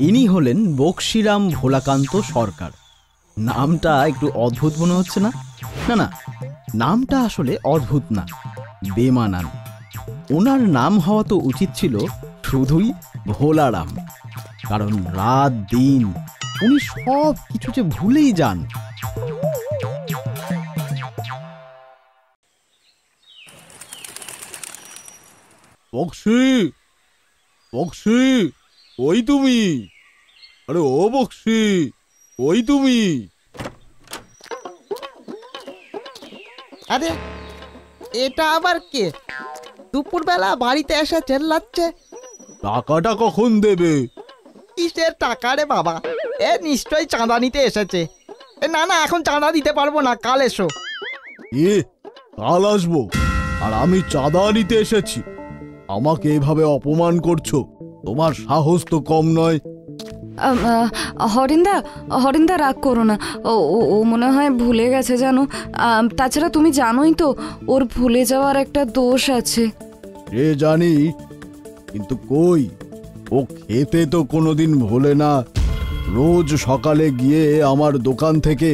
ইনি হলেন বক্সিরাম ভোলাকান্ত সরকার। নামটা একটু অদ্ভুত মনে হচ্ছে না? না না, নামটা আসলে অদ্ভুত না, বেমানান। ওনার নাম হওয়া তো উচিত ছিল শুধুই ভোলারাম, কারণ রাত দিন উনি সব কিছু যে ভুলেই যান। বক্সি, বক্সি, ওই তুমি? আরে ও বক্সি, ওই তুমি? আরে এটা আবার কে? দুপুরবেলা বাড়িতে এসে চেল্লাচ্ছে। টাকাটা কখন দেবে? কিসের টাকা রে বাবা? এ নিশ্চয়ই চাঁদা নিতে এসেছে। না না, এখন চাঁদা দিতে পারবো না, কাল এসো। কাল আসবো? আর আমি চাঁদা নিতে এসেছি? আমাকে এভাবে অপমান করছো? তোমার সাহস তো কম নয়। হরিন্দা রাগ করো না, ও মনে হয় ভুলে গেছে জানো। তাছাড়া তুমি জানোই তো ওর ভুলে যাওয়ার একটা দোষ আছে। এ জানি, কিন্তু কই, ও খেতে তো কোনোদিন ভোলে না। রোজ সকালে গিয়ে আমার দোকান থেকে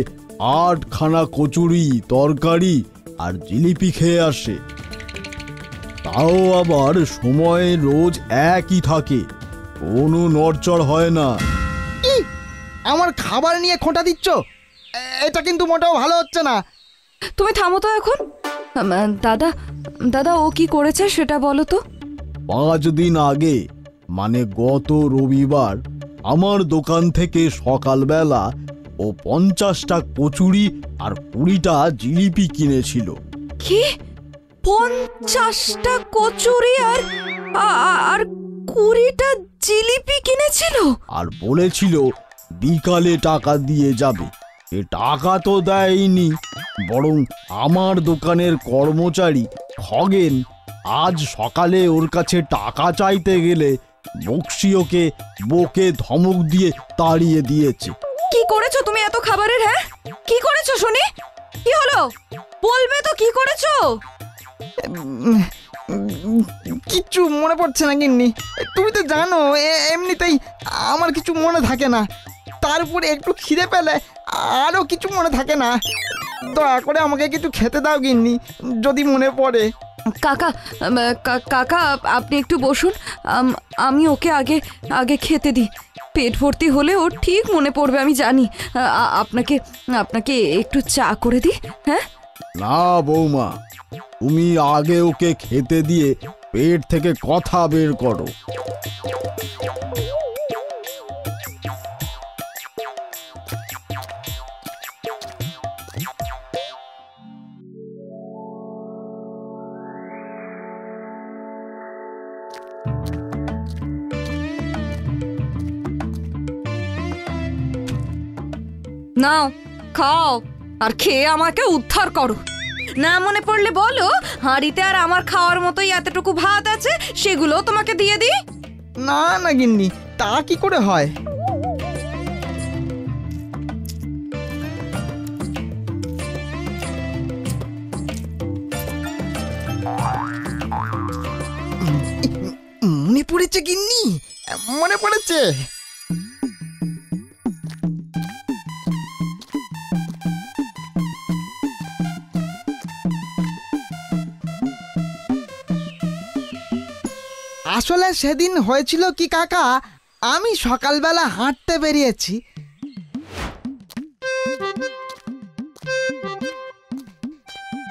8খানা কচুরি, তরকারি আর জিলিপি খেয়ে আসে। তাও আবার সময় রোজ একই থাকে, কোনো নড়চড় হয় না। কি আমার খাবার নিয়ে খোঁটা দিচ্ছ? এটা কিন্তু মোটেও ভালো হচ্ছে না। তুমি থামো তো এখন। দাদা ও কি করেছে সেটা বলো তো। 5 দিন আগে, মানে গত রবিবার, আমার দোকান থেকে সকালবেলা ও 50টা কচুরি আর 20টা জিলিপি কিনেছিল। কি 50টা কচুরি আর 20টা জিলিপি কিনেছিল? আর বলেছিল বিকালে টাকা দিয়ে যাবে। এ টাকা তো দেয়নি, বরং আমার দোকানের কর্মচারী খগেন আজ সকালে ওর কাছে টাকা চাইতে গেলে বক্সি ওকে বকে ধমক দিয়ে তাড়িয়ে দিয়েছে। কি করেছো তুমি এত খাবারের? হ্যাঁ, কি করেছো শুনি? কি হলো বলবে তো, কি করেছো? কিচ্ছু মনে পড়ছে না গিন্নি। তুমি তো জানো এমনিতেই আমার কিছু মনে থাকে না, তার উপরে একটু খিদে পেলে আরো কিছু মনে থাকে না। দয়া করে আমাকে কিছু খেতে দাও গিন্নি, যদি মনে পড়ে। কাকা আপনি একটু বসুন, আমি ওকে আগে খেতে দিই। পেট ভর্তি হলে ওর ঠিক মনে পড়বে, আমি জানি। আপনাকে একটু চা করে দিই। হ্যাঁ না বৌমা, তুমি আগে ওকে খেতে দিয়ে পেট থেকে কথা বের করো। নাও খাও, আর খেয়ে আমাকে উদ্ধার করো। না মনে পড়লে বলো, হাঁড়িতে আর আমার খাওয়ার মতোই এতটুকু ভাত আছে, সেগুলো তোমাকে দিয়ে দিই। না না গিন্নি, তা কি করে হয়? মনে পড়েছে গিন্নি, মনে পড়েছে। আসলে সেদিন হয়েছিল কি কাকা, আমি সকালবেলা হাঁটতে বেরিয়েছি।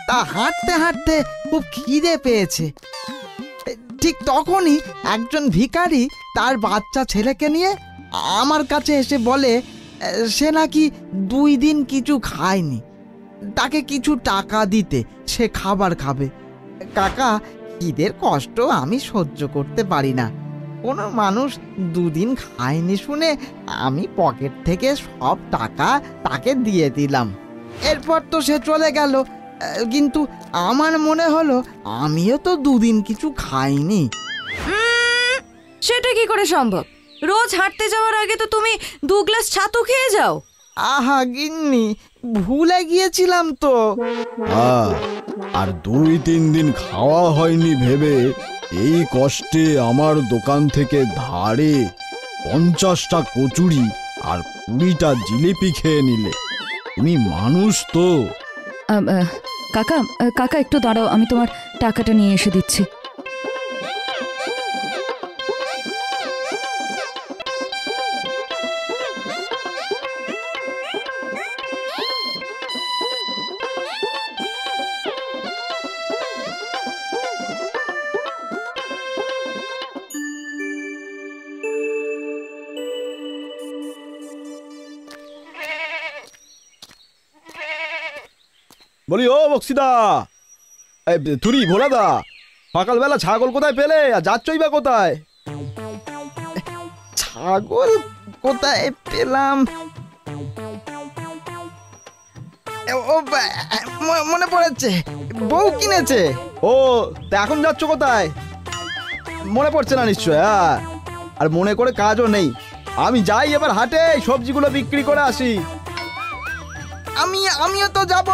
তা হাঁটতে হাঁটতে খুব খিদে পেয়েছে। ঠিক তখনই একজন ভিখারি তার বাচ্চা ছেলেকে নিয়ে আমার কাছে এসে বলে সে নাকি 2 দিন কিছু খায়নি, তাকে কিছু টাকা দিতে, সে খাবার খাবে। কাকা, খিদের কষ্ট আমি সহ্য করতে পারি না। কোনো মানুষ 2 দিন খায়নি শুনে আমি পকেট থেকে সব টাকা তাকে দিয়ে দিলাম। এরপর তো সে চলে গেল, কিন্তু আমার মনে হলো আমিও তো 2 দিন কিছু খাইনি। সেটা কি করে সম্ভব? রোজ হাঁটতে যাওয়ার আগে তো তুমি 2 গ্লাস ছাতু খেয়ে যাও। আহা গিন্নি, ভুলে গিয়েছিলাম তো। আর 2-3 দিন খাওয়া হয়নি ভেবে এই কষ্টে আমার দোকান থেকে ধারে 50টা কচুরি আর 20টা জিলিপি খেয়ে নিলে। তুমি মানুষ তো? কাকা কাকা একটু দাঁড়াও, আমি তোমার টাকাটা নিয়ে এসে দিচ্ছি। বলি ও বক্সিদা, তুই ভোলাদা, সকালবেলা ছাগল কোথায় পেলে আর যাচ্ছই বা কোথায়? ছাগল কোথায় পেলাম? মনে পড়েছে, বউ কিনেছে। ও তা এখন যাচ্ছ কোথায়? মনে পড়ছে না নিশ্চয়? হ্যাঁ, আর মনে করে কাজও নেই। আমি যাই এবার হাটে সবজিগুলো বিক্রি করে আসি। আমিও তো যাব,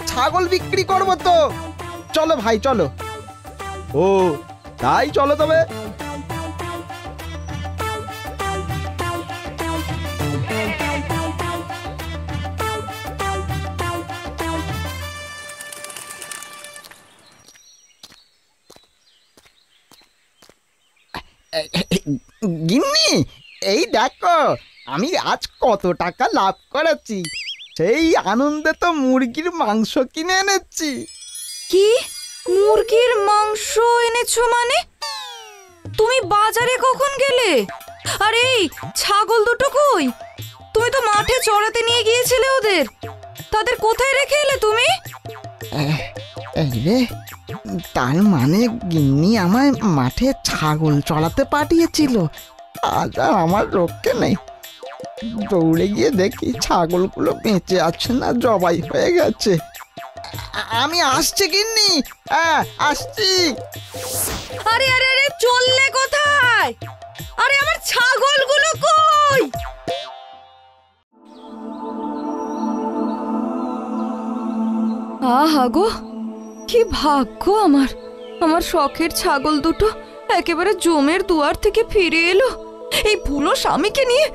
ছাগল বিক্রি করব তো। চলো ভাই চলো। ও তাই চলো তবে। গিন্নি, এই দেখো আমি আজ কত টাকা লাভ করেছি। সেই আনন্দে তো মুরগির মাংস কিনে এনেছি। কি মুরগির মাংস এনেছো মানে? তুমি বাজারে কখন গেলে? আর এই ছাগল দুটো কই? তুমি তো মাঠে চড়াতে নিয়ে গিয়েছিলে ওদের, তাদের কোথায় রেখে এলে তুমি? এই রে, তার মানে গিন্নি আমায় মাঠে ছাগল চড়াতে পাঠিয়েছিল। আজ আর আমার রক্ষে নেই। দৌড়ে গিয়ে দেখি ছাগলগুলো বেঁচে আছে না জবাই হয়ে গেছে। আমি আসছি গিন্নি, হ্যাঁ আসছি। আরে আরে আরে, চললে কোথায়? আরে আমার ছাগলগুলো কই? আহা গো, কি ভাগ্য আমার! আমার শখের ছাগল দুটো একেবারে জমের দুয়ার থেকে ফিরে এলো। এই ভুলো স্বামীকে নিয়ে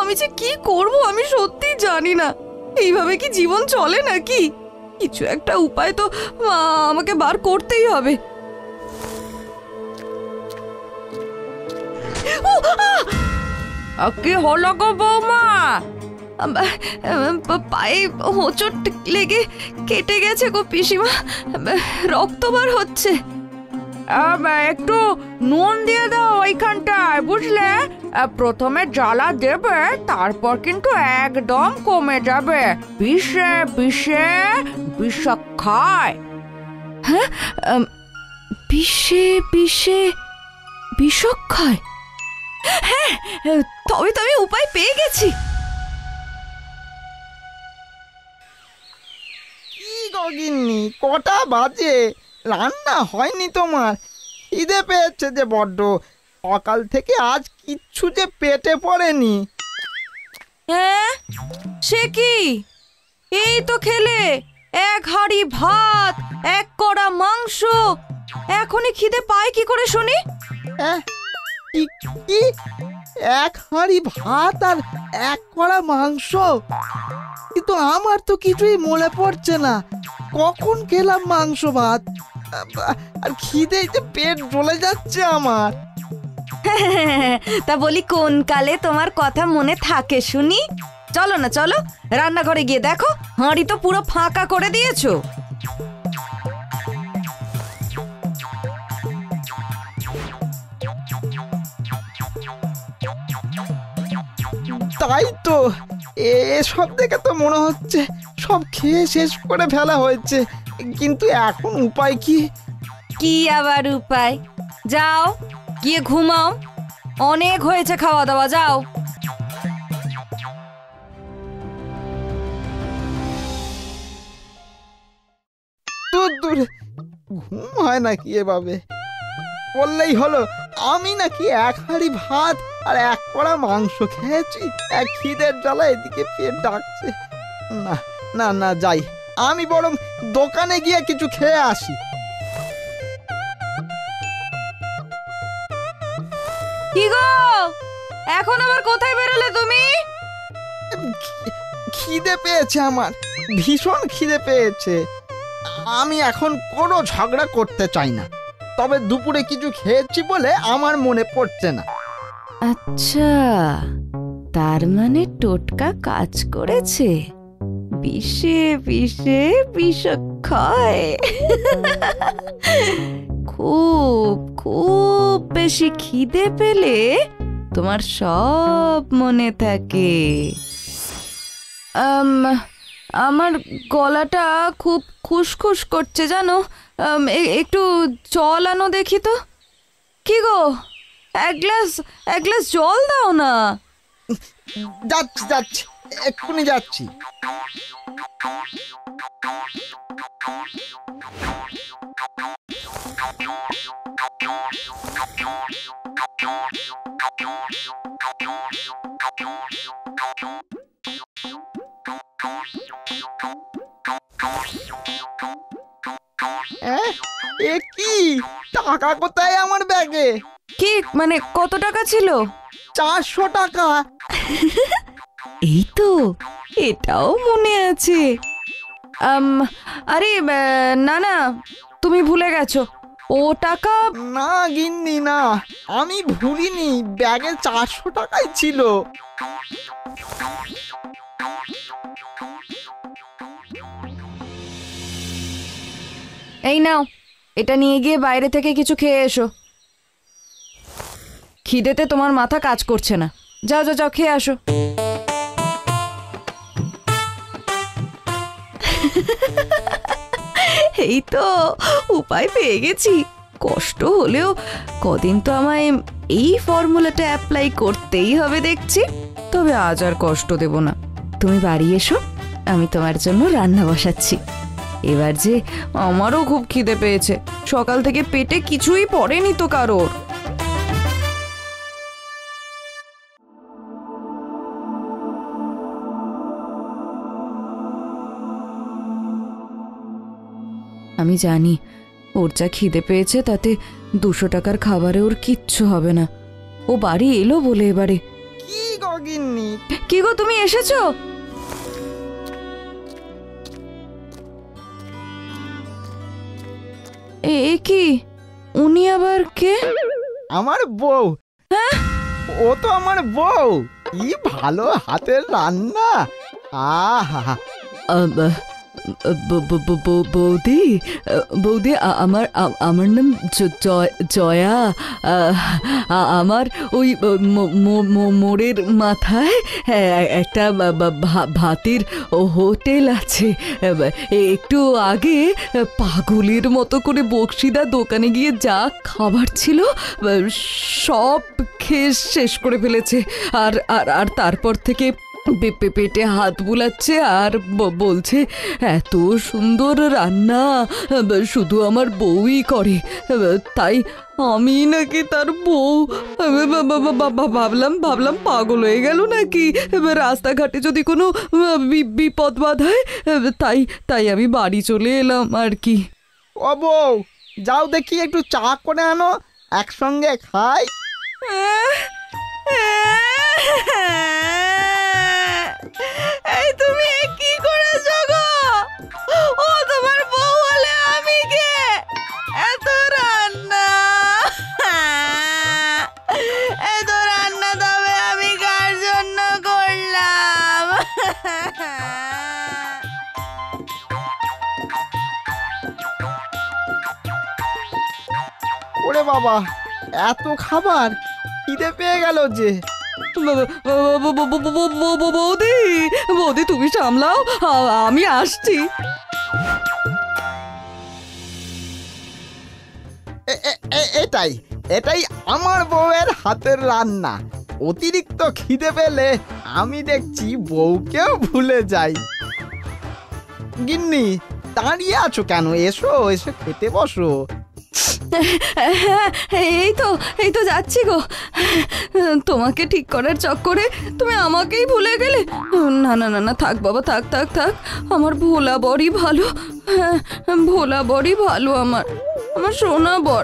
আমি যে কি করব আমি সত্যি জানি না। এইভাবে কি জীবন চলে নাকি? কিছু একটা উপায় তো আমাকে বার করতেই হবে। কি হলো গো বৌমা? পায়ে হোঁচট লেগে কেটে গেছে গো পিসিমা, রক্ত বার হচ্ছে। একটু নুন দিয়ে দাও ওইখানটায়, বুঝলে? প্রথমে জ্বালা দেবে, তারপর কিন্তু একদম কমে যাবে। বিষে বিষে বিষাক্কায়। হ্যাঁ, বিষে বিষে বিষাক্কায়? হ্যাঁ, তবে তো আমি উপায় পেয়ে গেছি। কি গো গিন্নি, কটা বাজে? রান্না হয়নি তোমার? খিদে পেয়েছে যে বড্ড। সকাল থেকে আজ কিচ্ছু যে পেটে পড়েনি। হ্যাঁ, সে কি? এই তো খেলে এক হাঁড়ি ভাত, এক কড়া মাংস। এখনই খিদে পায় কি করে শুনি? কি? এক হাঁড়ি ভাত আর এক কড়া মাংস? কিন্তু আমার তো কিছুই মনে পড়ছে না কখন খেলাম মাংস ভাত। আর খিদেতে পেট জ্বলে যাচ্ছে আমার। তা বলি, কোন কালে তোমার কথা মনে থাকে শুনি? চলো না, চলো রান্নাঘরে গিয়ে দেখো, হাঁড়ি তো পুরো ফাঁকা করে দিয়েছো। তাই তো, এসব দেখে তো মনে হচ্ছে সব খেয়ে শেষ করে ফেলা হয়েছে। কিন্তু এখন উপায় কি? কি আবার উপায়? যাও গিয়ে ঘুমাও, অনেক হয়েছে খাওয়া দাওয়া, যাও। দূর, ঘুম হয় নাকি এভাবে? বললেই হলো আমি নাকি এক হাঁড়ি ভাত আর এক কড়া মাংস খেয়েছি। এক খিদের জ্বালা এদিকে পেট ডাকছে। না না না, যাই, আমি বরং দোকানে গিয়ে কিছু খেয়ে আসি। কি গো, এখন আবার কোথায় বেরোলে তুমি? খিদে পেয়েছে আমার, ভীষণ খিদে পেয়েছে। আমি এখন কোনো ঝগড়া করতে চাই না, তবে দুপুরে কিছু খেয়েছি বলে আমার মনে পড়ছে না। আচ্ছা, তার মানে টোটকা কাজ করেছে। বিষে বিষে বিষক্ষয়। খুব খুব বেশি খিদে পেলে তোমার সব মনে থাকে। আমার গলাটা খুব খুসখুস করছে জানো, একটু জল আনো দেখি তো। কি গো, এক গ্লাস জল দাও না। যাচ্ছি যাচ্ছি, এক্ষুনি যাচ্ছি। এ কি, টাকা কোথায় আমার ব্যাগে? কি মানে কত টাকা ছিল? 400 টাকা। এই তো, এটাও মনে আছে। আরে না না, তুমি ভুলে গেছো। ও টাকা না গিন্নি না, আমি ভুলিনি, ব্যাগে 400 টাকাই ছিল। এই নাও, এটা নিয়ে গিয়ে বাইরে থেকে কিছু খেয়ে এসো। খিদেতে তোমার মাথা কাজ করছে না। যাও যাও যাও, খেয়ে আসো। এই তো উপায় পেয়ে গেছি। কষ্ট হলেও কদিন তো আমায় এই ফর্মুলাটা অ্যাপ্লাই করতেই হবে দেখছি। তবে আজ আর কষ্ট দেব না। তুমি বাড়ি এসো, আমি তোমার জন্য রান্না বসাচ্ছি। এবার যে আমারও খুব খিদে পেয়েছে, সকাল থেকে পেটে কিছুই পড়েনি তো কারোর। আমি জানি ওর যা খিদে পেয়েছে তাতে 200 টাকার খাবারে ওর কিচ্ছু হবে না। ও বাড়ি এলো বলে এবারে। কি গো গিন্নি? কি গো, তুমি এসেছো? এ কি, উনি আবার কে? আমার বউ। ও তো আমার বউ। কি ভালো হাতের রান্না! আহা! বৌদি, বৌদি, আমার নাম জয়া। আমার ওই মোড়ের মাথায় একটা ভাতের হোটেল আছে। একটু আগে পাগলের মতো করে বক্সিদা দোকানে গিয়ে যা খাবার ছিল সব খেয়ে শেষ করে ফেলেছে। আর আর তারপর থেকে পেটে হাত বুলাচ্ছে আর বলছে এত সুন্দর রান্না শুধু আমার বউই করে, তাই আমি নাকি তার বউ। ভাবলাম পাগল হয়ে গেল নাকি, রাস্তাঘাটে যদি কোনো বিপদ বাধায়, তাই আমি বাড়ি চলে এলাম আর কি। ও বউ, যাও দেখি একটু চা করে আনো, একসঙ্গে খাই। এই তুমি কি করেছো গো? ও তোমার বউ হলে আমি কে? এত রান্না তবে আমি কার জন্য করলাম? ওরে বাবা, এত খাবার! খিদে পেয়ে গেল যে। বৌদি তুমি সামলাও, আমি আসছি। এটাই আমার বউয়ের হাতের রান্না। অতিরিক্ত খিদে পেলে আমি দেখছি বউকেও ভুলে যাই। গিন্নি, দাঁড়িয়ে আছো কেন? এসো, এসে খেতে বসো। এই তো যাচ্ছি গো। তোমাকে ঠিক করার চক্করে তুমি আমাকেই ভুলে গেলে। না না না না, থাক বাবা, থাক থাক থাক। আমার ভোলা বরই ভালো, ভোলা বরই ভালো, আমার সোনা বর।